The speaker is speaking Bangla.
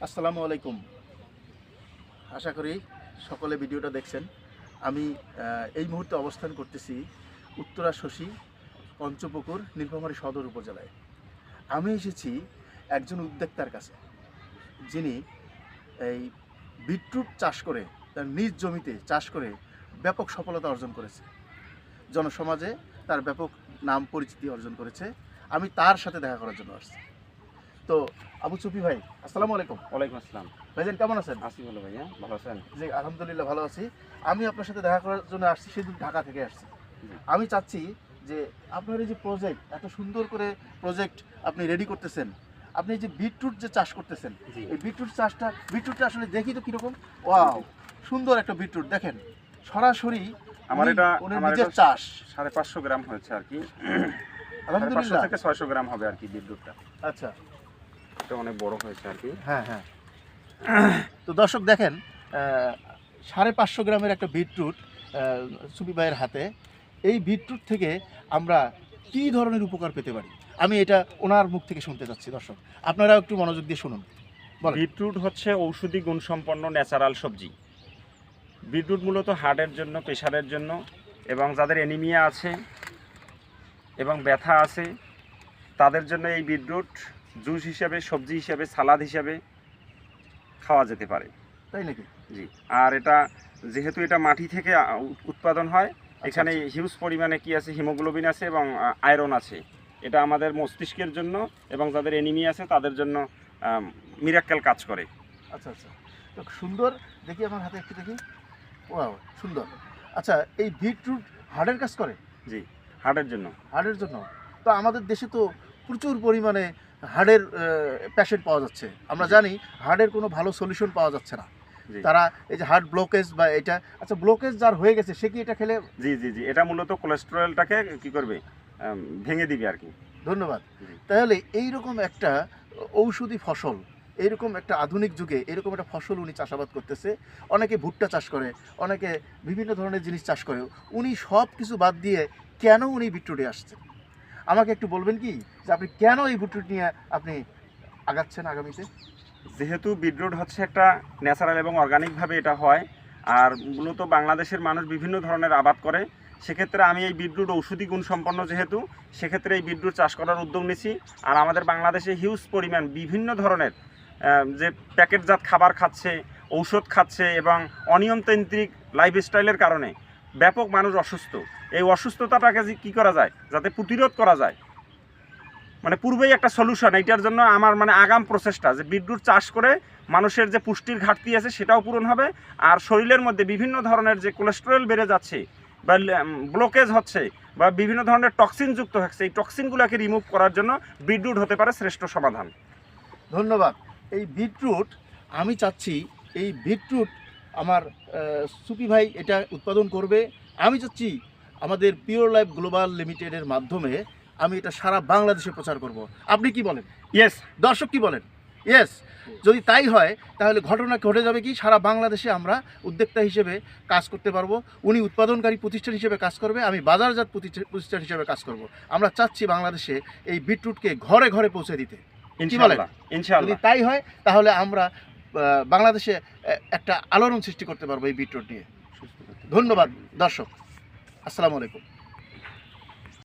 আসসালামু আলাইকুম। আশা করি সকলে ভিডিওটা দেখছেন। আমি এই মুহূর্তে অবস্থান করতেছি উত্তরা শশী পঞ্চপুকুর নীলফামারী সদর উপজেলায়। আমি এসেছি একজন উদ্যোক্তার কাছে, যিনি এই বিটরুট চাষ করে তার নিজ জমিতে চাষ করে ব্যাপক সফলতা অর্জন করেছে, জনসমাজে তার ব্যাপক নাম পরিচিতি অর্জন করেছে। আমি তার সাথে দেখা করার জন্য আসছি। তো আবু সুফি ভাই, আসসালামু আলাইকুম। ওয়ালাইকুম আসসালাম। ভাইজান কেমন আছেন? আছি ভালো ভাইয়া, ভালো আছেন? জি আলহামদুলিল্লাহ ভালো আছি। আমি আপনার সাথে দেখা করার জন্য আসছি, সেদিন ঢাকা থেকে আসছি। আমি চাচ্ছি যে আপনার এই যে প্রজেক্ট, এত সুন্দর করে প্রজেক্ট আপনি রেডি করতেছেন, আপনি এই যে বিটরুট যে চাষ করতেছেন, এই বিটরুটটা আসলে দেখি তো কিরকম। ওয়াও, সুন্দর একটা বিটরুট দেখেন, সরাসরি আমার এটা নিজের চাষ। 550 গ্রাম হয়েছে আর কি। আলহামদুলিল্লাহ 500 থেকে 600 গ্রাম হবে আর কি বিটরুটটা। আচ্ছা, এটা অনেক বড় হয়েছে আর কি। হ্যাঁ হ্যাঁ। তো দর্শক দেখেন, 550 গ্রামের একটা বিটরুট সুফি ভাইয়ের হাতে। এই বিটরুট থেকে আমরা কী ধরনের উপকার পেতে পারি, আমি এটা ওনার মুখ থেকে শুনতে চাচ্ছি। দর্শক আপনারাও একটু মনোযোগ দিয়ে শুনুন। বিটরুট হচ্ছে ঔষধি গুণসম্পন্ন ন্যাচারাল সবজি। বিটরুট মূলত হার্টের জন্য, প্রেশারের জন্য, এবং যাদের অ্যানিমিয়া আছে এবং ব্যথা আছে তাদের জন্য এই বিটরুট জুস হিসাবে, সবজি হিসাবে, সালাদ হিসাবে খাওয়া যেতে পারে। তাই নাকি? জি। আর এটা যেহেতু এটা মাটি থেকে উৎপাদন হয়, এখানে হিউজ পরিমাণে কি আছে, হিমোগ্লোবিন আছে এবং আয়রন আছে। এটা আমাদের মস্তিষ্কের জন্য এবং যাদের এনিমি আছে তাদের জন্য মিরাক্কেল কাজ করে। আচ্ছা আচ্ছা, তো সুন্দর। দেখি আমার হাতে একটু দেখি। ওয়াও, সুন্দর। আচ্ছা, এই বিটরুট হার্টের কাজ করে? জি, হার্টের জন্য। হার্টের জন্য তো আমাদের দেশে তো প্রচুর পরিমাণে হার্টের পেশেন্ট পাওয়া যাচ্ছে। আমরা জানি হার্টের কোনো ভালো সলিউশন পাওয়া যাচ্ছে না। তারা এই যে হার্ট ব্লকেজ বা এটা, আচ্ছা ব্লকেজ যার হয়ে গেছে সে কি এটা খেলে? জি জি জি, এটা মূলত কোলেস্টেরলটাকে কি করবে, ভেঙে দিবে আর কি। ধন্যবাদ। তাহলে এইরকম একটা ঔষধি ফসল, এইরকম একটা আধুনিক যুগে এরকম একটা ফসল উনি চাষাবাদ করতেছে। অনেকে ভুট্টা চাষ করে, অনেকে বিভিন্ন ধরনের জিনিস চাষ করে। উনি সব কিছু বাদ দিয়ে কেন উনি বিটরুটে আসছেন, আমাকে একটু বলবেন কি, যে আপনি কেন এই বিটরুট নিয়ে আপনি আগাচ্ছেন আগামীতে? যেহেতু বিটরুট হচ্ছে একটা ন্যাচারাল এবং অর্গানিকভাবে এটা হয়, আর মূলত বাংলাদেশের মানুষ বিভিন্ন ধরনের আবাদ করে, সেক্ষেত্রে আমি এই বিটরুট ঔষধি গুণ সম্পন্ন যেহেতু, সেক্ষেত্রে এই বিটরুট চাষ করার উদ্যোগ নিয়েছি। আর আমাদের বাংলাদেশে হিউজ পরিমাণ বিভিন্ন ধরনের যে প্যাকেটজাত খাবার খাচ্ছে, ঔষধ খাচ্ছে এবং অনিয়মতান্ত্রিক লাইফস্টাইলের কারণে ব্যাপক মানুষ অসুস্থ। এই অসুস্থতাটাকে কী করা যায়, যাতে প্রতিরোধ করা যায়, মানে পূর্বেই একটা সলিউশন। এইটার জন্য আমার আগাম প্রচেষ্টা যে বিটরুট চাষ করে মানুষের যে পুষ্টির ঘাটতি আছে সেটাও পূরণ হবে, আর শরীরের মধ্যে বিভিন্ন ধরনের যে কোলেস্টেরল বেড়ে যাচ্ছে বা ব্লকেজ হচ্ছে বা বিভিন্ন ধরনের টক্সিন যুক্ত হচ্ছে, এই টক্সিনগুলোকে রিমুভ করার জন্য বিটরুট হতে পারে শ্রেষ্ঠ সমাধান। ধন্যবাদ। এই বিটরুট আমি চাচ্ছি, এই বিটরুট আমার সুফি ভাই এটা উৎপাদন করবে। আমি চাচ্ছি আমাদের পিওর লাইফ গ্লোবাল লিমিটেডের মাধ্যমে আমি এটা সারা বাংলাদেশে প্রচার করব। আপনি কি বলেন? ইয়েস। দর্শক কি বলেন? ইয়েস। যদি তাই হয় তাহলে ঘটনা ঘটে যাবে কি, সারা বাংলাদেশে আমরা উদ্যোক্তা হিসেবে কাজ করতে পারবো। উনি উৎপাদনকারী প্রতিষ্ঠান হিসেবে কাজ করবে, আমি বাজারজাত প্রতিষ্ঠান হিসেবে কাজ করব। আমরা চাচ্ছি বাংলাদেশে এই বিটরুটকে ঘরে ঘরে পৌঁছে দিতে। কি বলেন? ইনশাআল্লাহ। যদি তাই হয় তাহলে আমরা বাংলাদেশে একটা আলোড়ন সৃষ্টি করতে পারবো এই বিটরুট নিয়ে। ধন্যবাদ দর্শক, আসসালামু আলাইকুম।